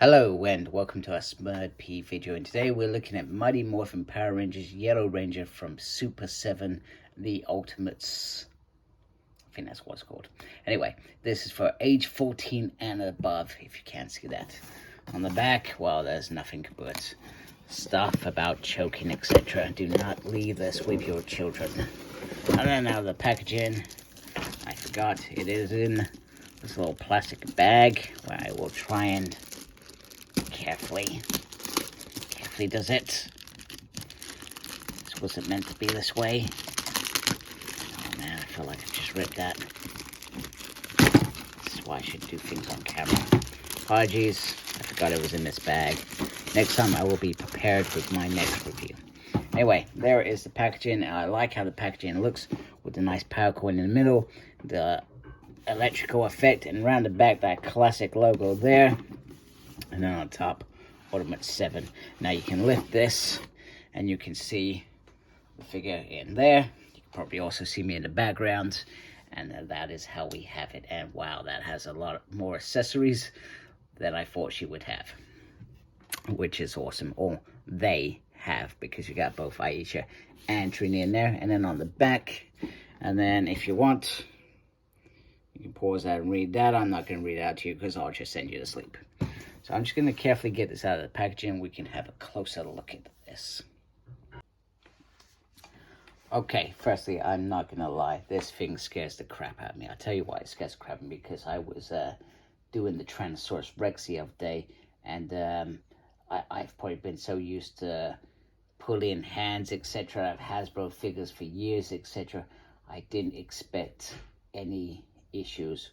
Hello and welcome to our Smurd P video, and today we're looking at Mighty Morphin Power Rangers Yellow Ranger from Super 7, the Ultimates. I think that's what it's called. Anyway, this is for age 14 and above, if you can't see that. On the back, well, there's nothing but stuff about choking, etc. Do not leave this with your children. And then out of the packaging, I forgot, it is in this little plastic bag where I will try and carefully does it. This wasn't meant to be this way. Oh man, I feel like I just ripped that. This is why I should do things on camera. Apologies, I forgot it was in this bag. Next time I will be prepared with my next review. Anyway, there is the packaging. I like how the packaging looks with the nice power coin in the middle, the electrical effect, and around the back that classic logo there. And then on top, Ultimate 7. Now you can lift this and you can see the figure in there. You can probably also see me in the background. And that is how we have it. And wow, that has a lot more accessories than I thought she would have, which is awesome. Or they have, because you got both Aisha and Trini in there. And then on the back, and then if you want, you can pause that and read that. I'm not going to read it out to you because I'll just send you to sleep. So I'm just going to carefully get this out of the packaging. We can have a closer look at this. Okay, firstly, I'm not going to lie. This thing scares the crap out of me. I'll tell you why it scares the crap out of me. Because I was doing the Tyrannosaurus Rex the other day. And I've probably been so used to pulling hands, etc. I've Hasbro figures for years, etc. I didn't expect any issues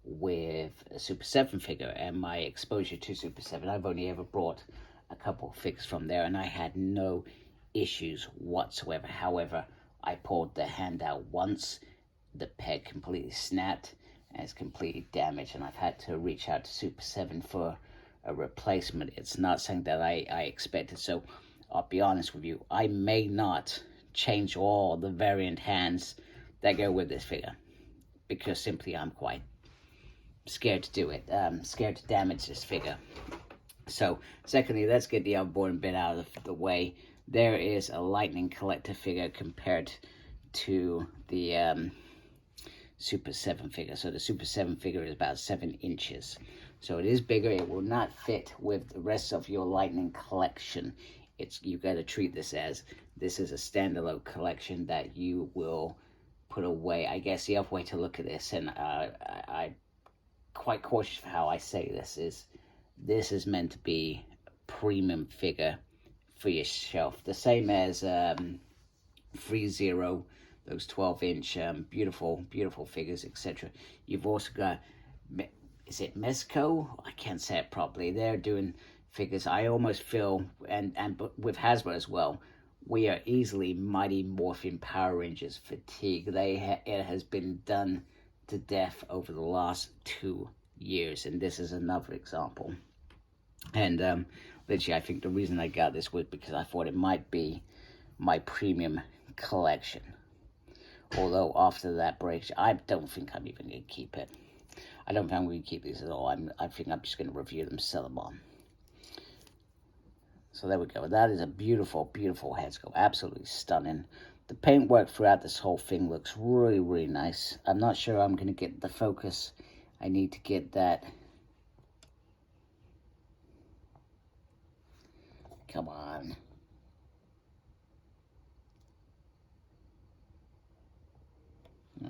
with a Super 7 figure, and my exposure to Super 7, I've only ever brought a couple of figures from there, and I had no issues whatsoever. However, I pulled the hand out once, the peg completely snapped, and it's completely damaged, and I've had to reach out to Super 7 for a replacement. It's not something that I expected, so I'll be honest with you, I may not change all the variant hands that go with this figure, because simply I'm quite scared to do it, scared to damage this figure. So, secondly, let's get the outboard bit out of the way. There is a Lightning Collector figure compared to the Super 7 figure. So the Super 7 figure is about 7 inches. So it is bigger. It will not fit with the rest of your Lightning collection. You got to treat this as this is a standalone collection that you will put away. I guess the other way to look at this, and I quite cautious for how I say this is meant to be a premium figure for your shelf, the same as 3-0, those 12-inch beautiful figures, etc. You've also got, is it Mezco? I can't say it properly. They're doing figures. I almost feel, and with Hasbro as well, we are easily Mighty Morphin Power Rangers fatigue. It has been done to death over the last 2 years, and this is another example. And literally, I think the reason I got this was because I thought it might be my premium collection. Although after that break, I don't think I'm even going to keep it. I don't think I'm going to keep these at all. I think I'm just going to review them, sell them on. So there we go. That is a beautiful head sculpt. Absolutely stunning. The paintwork throughout this whole thing looks really nice. I'm not sure I'm going to get the focus. I need to get that. Come on.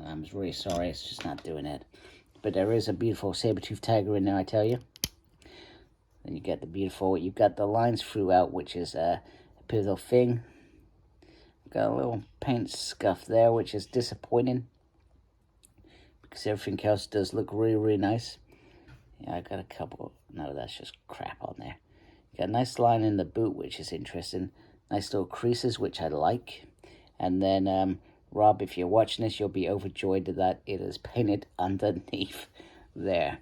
I'm really sorry. It's just not doing it. But there is a beautiful saber-tooth tiger in there, I tell you. Then you get the beautiful, you've got the lines throughout, which is a pivotal thing. Got a little paint scuff there, which is disappointing, because everything else does look really nice. Yeah, I got a couple, no, that's just crap on there. You got a nice line in the boot, which is interesting. Nice little creases, which I like. And then, Rob, if you're watching this, you'll be overjoyed that it is painted underneath there.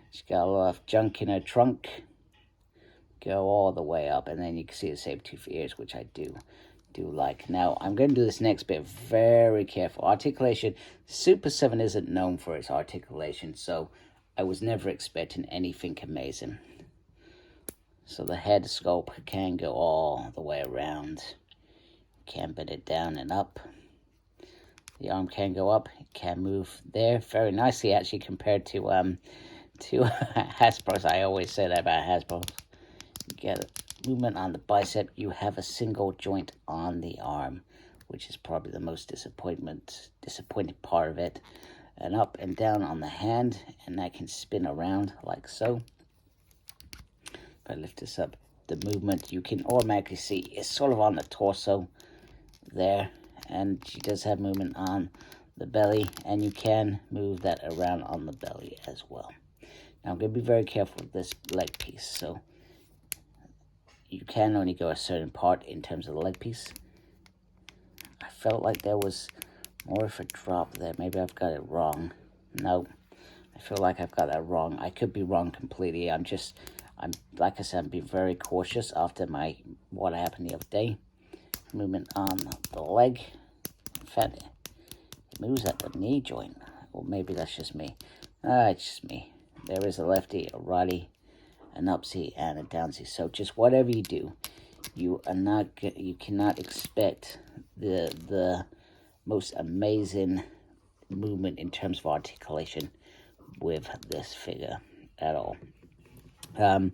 She's got a lot of junk in her trunk. Go all the way up, and then you can see the saber-tooth ears, which I do like. Now, I'm going to do this next bit very careful. Articulation. Super 7 isn't known for its articulation, so I was never expecting anything amazing. So the head sculpt can go all the way around. Can bend it down and up. The arm can go up. It can move there very nicely, actually, compared to Hasbro's. I always say that about Hasbro. You get movement on the bicep. You have a single joint on the arm, which is probably the most disappointing part of it. And up and down on the hand, and that can spin around like so. If I lift this up, the movement you can automatically see is sort of on the torso there, and she does have movement on the belly, and you can move that around on the belly as well. Now I'm going to be very careful with this leg piece, so you can only go a certain part in terms of the leg piece. I felt like there was more of a drop there. Maybe I've got it wrong. No, I feel like I've got that wrong. I could be wrong completely. I'm like I said, I'm being very cautious after what happened the other day. Movement on the leg. In fact, it moves at the knee joint. Or maybe that's just me. It's just me. There is a lefty, a righty, an upsy, and a downsy. So just whatever you do, you cannot expect the most amazing movement in terms of articulation with this figure at all. I'm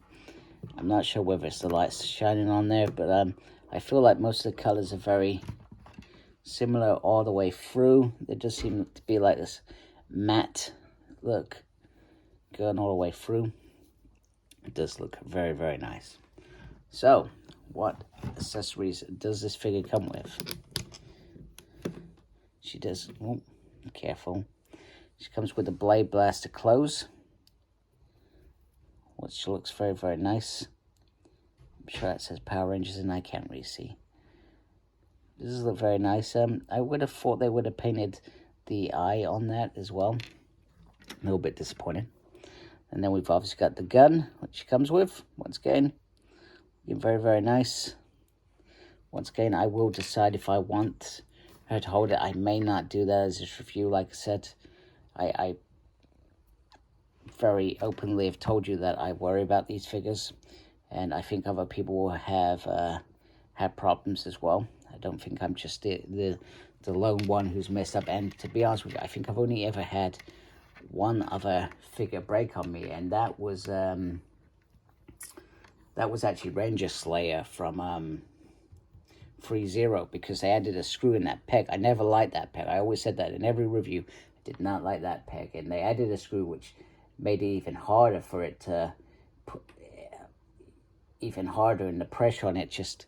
not sure whether it's the lights shining on there, but I feel like most of the colors are very similar all the way through. There does seem to be like this matte look going all the way through. It does look very, very nice. So, what accessories does this figure come with? She does, oh, careful. She comes with a Blade Blaster clothes, which looks very, very nice. I'm sure that says Power Rangers, and I can't really see. This does look very nice. I would have thought they would have painted the eye on that as well. A little bit disappointed. And then we've obviously got the gun, which she comes with. Once again, very, very nice. Once again, I will decide if I want her to hold it. I may not do that as this review. Like I said, I very openly have told you that I worry about these figures, and I think other people will have problems as well. I don't think I'm just the lone one who's messed up. And to be honest with you, I think I've only ever had one other figure break on me, and that was actually Ranger Slayer from 3-0, because they added a screw in that peg. I never liked that peg. I always said that in every review. I did not like that peg, and they added a screw which made it even harder for it to put, even harder, and the pressure on it just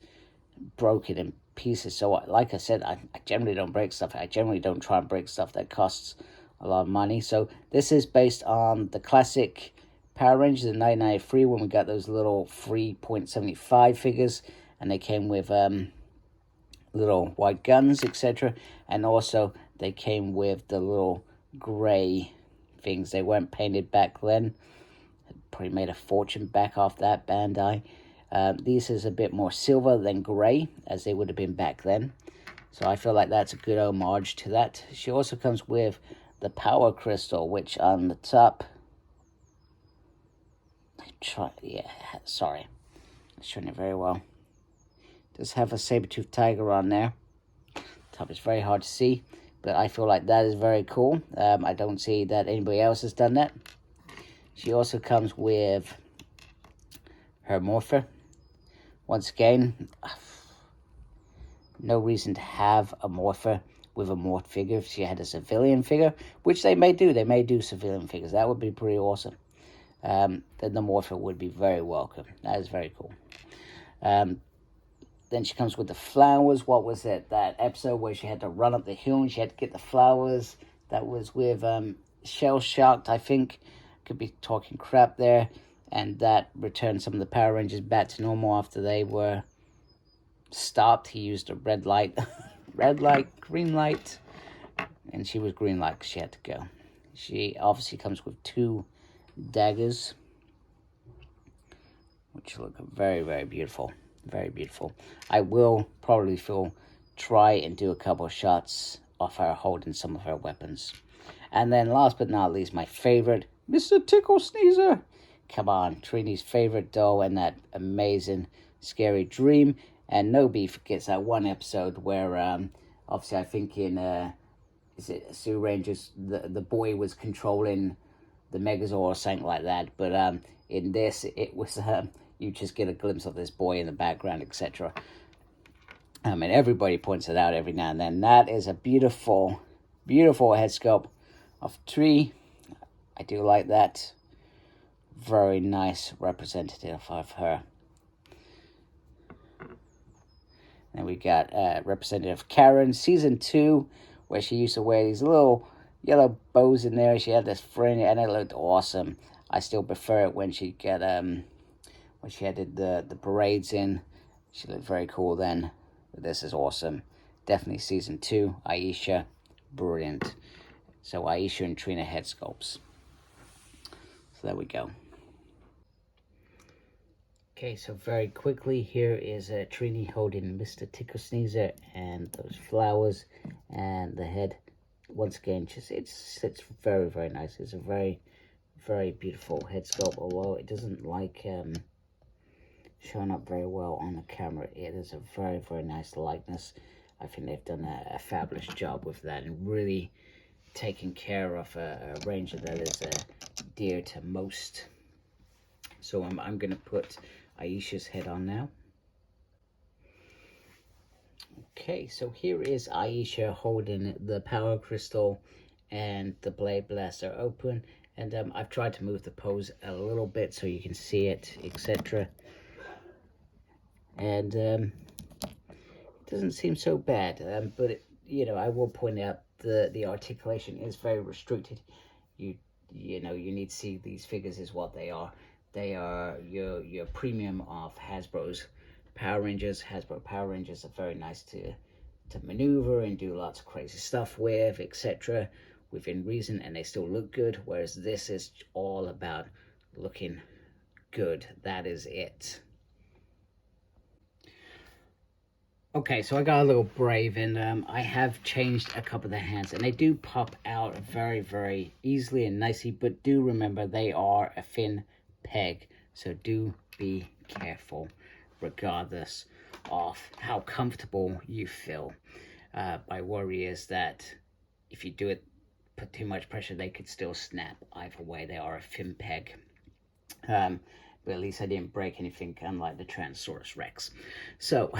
broke it in pieces. So like I said, I generally don't break stuff. I generally don't try and break stuff that costs a lot of money. So this is based on the classic Power Rangers in 1993, when we got those little 3.75 figures, and they came with little white guns, etc. And also they came with the little gray things. They weren't painted back then. Probably made a fortune back off that, Bandai. These is a bit more silver than gray, as they would have been back then. So I feel like that's a good homage to that. She also comes with the Power Crystal, which on the top... sorry. I'm showing it very well. Does have a saber-toothed tiger on there. Top is very hard to see, but I feel like that is very cool. I don't see that anybody else has done that. She also comes with her morpher. Once again, no reason to have a morpher with a morphed figure. If she had a civilian figure, which they may do. They may do civilian figures. That would be pretty awesome. Then the morpher would be very welcome. That is very cool. Then she comes with the flowers. What was it? That episode where she had to run up the hill and she had to get the flowers. That was with Shell Shocked, I think. Could be talking crap there. And that returned some of the Power Rangers back to normal after they were stopped. He used a red light, red light, green light. And she was green light because she had to go. She obviously comes with 2 daggers, which look very, very beautiful. Very beautiful. I will probably try and do a couple of shots of her holding some of her weapons. And then last but not least, my favorite, Mr. Ticklesneezer. come on, Trini's favorite doll and that amazing scary dream. And nobody forgets that one episode where obviously I think in is it Zoo Rangers, the boy was controlling the Megazord or something like that, but in this it was you just get a glimpse of this boy in the background, etc. And everybody points it out every now and then. That is a beautiful, beautiful head sculpt of Tree. I do like that. Very nice representative of her. And we got Representative Karen, Season 2, where she used to wear these little yellow bows in there. She had this fringe, and it looked awesome. I still prefer it when she got when she had the parades in. She looked very cool then. But this is awesome. Definitely Season 2. Aisha, brilliant. So Aisha and Trina head sculpts. So there we go. Okay, so very quickly, here is Trini holding Mr. Ticklesneezer and those flowers and the head. Once again, just it's very, very nice. It's a very, very beautiful head sculpt, although it doesn't like showing up very well on the camera. It is a very, very nice likeness. I think they've done a fabulous job with that and really taken care of a ranger that is dear to most. So I'm going to put Aisha's head on now. Okay, so here is Aisha holding the power crystal and the blade blaster open, and I've tried to move the pose a little bit so you can see it, etc. And it doesn't seem so bad, but it, I will point out the articulation is very restricted. You know, you need to see these figures is what they are. They are your premium of Hasbro's Power Rangers. Hasbro Power Rangers are very nice to maneuver and do lots of crazy stuff with, etc. within reason, and they still look good, whereas this is all about looking good. That is it. Okay, so I got a little brave, and I have changed a couple of the hands, and they do pop out very, very easily and nicely, but do remember they are a thin peg, so do be careful regardless of how comfortable you feel. My worry is that if you do it, put too much pressure, they could still snap. Either way, they are a thin peg. But at least I didn't break anything, unlike the Tyrannosaurus Rex. So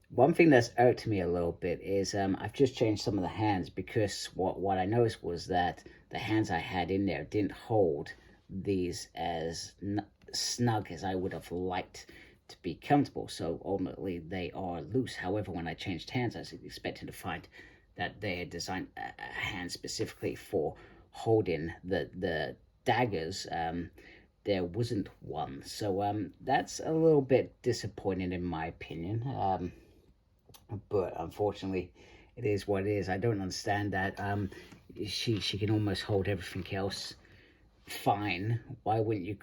one thing that's irked me a little bit is I've just changed some of the hands, because what I noticed was that the hands I had in there didn't hold these as snug as I would have liked to be comfortable. So ultimately they are loose. However, when I changed hands, I was expecting to find that they had designed a hand specifically for holding the daggers. There wasn't one, so that's a little bit disappointing in my opinion, but unfortunately it is what it is. I don't understand that. She can almost hold everything else fine. Why wouldn't you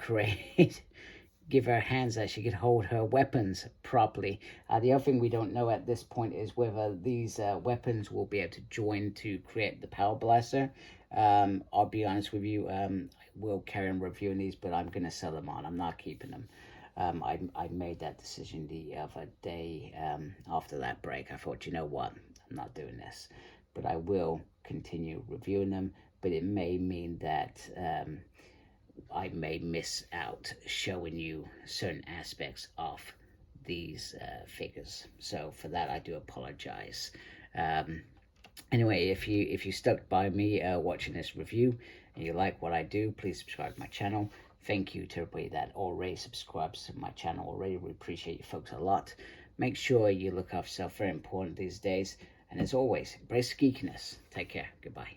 give her hands that she could hold her weapons properly? The other thing we don't know at this point is whether these weapons will be able to join to create the power blaster. I'll be honest with you, I will carry on reviewing these, but I'm going to sell them on. I'm not keeping them. I made that decision the other day after that break. I thought, you know what, I'm not doing this. But I will continue reviewing them, but it may mean that I may miss out showing you certain aspects of these figures. So for that, I do apologize. Anyway, if you stuck by me watching this review and you like what I do, please subscribe to my channel. Thank you to everybody that already subscribes to my channel already. We appreciate you folks a lot. Make sure you look after yourself, very important these days. And as always, embrace geekiness. Take care. Goodbye.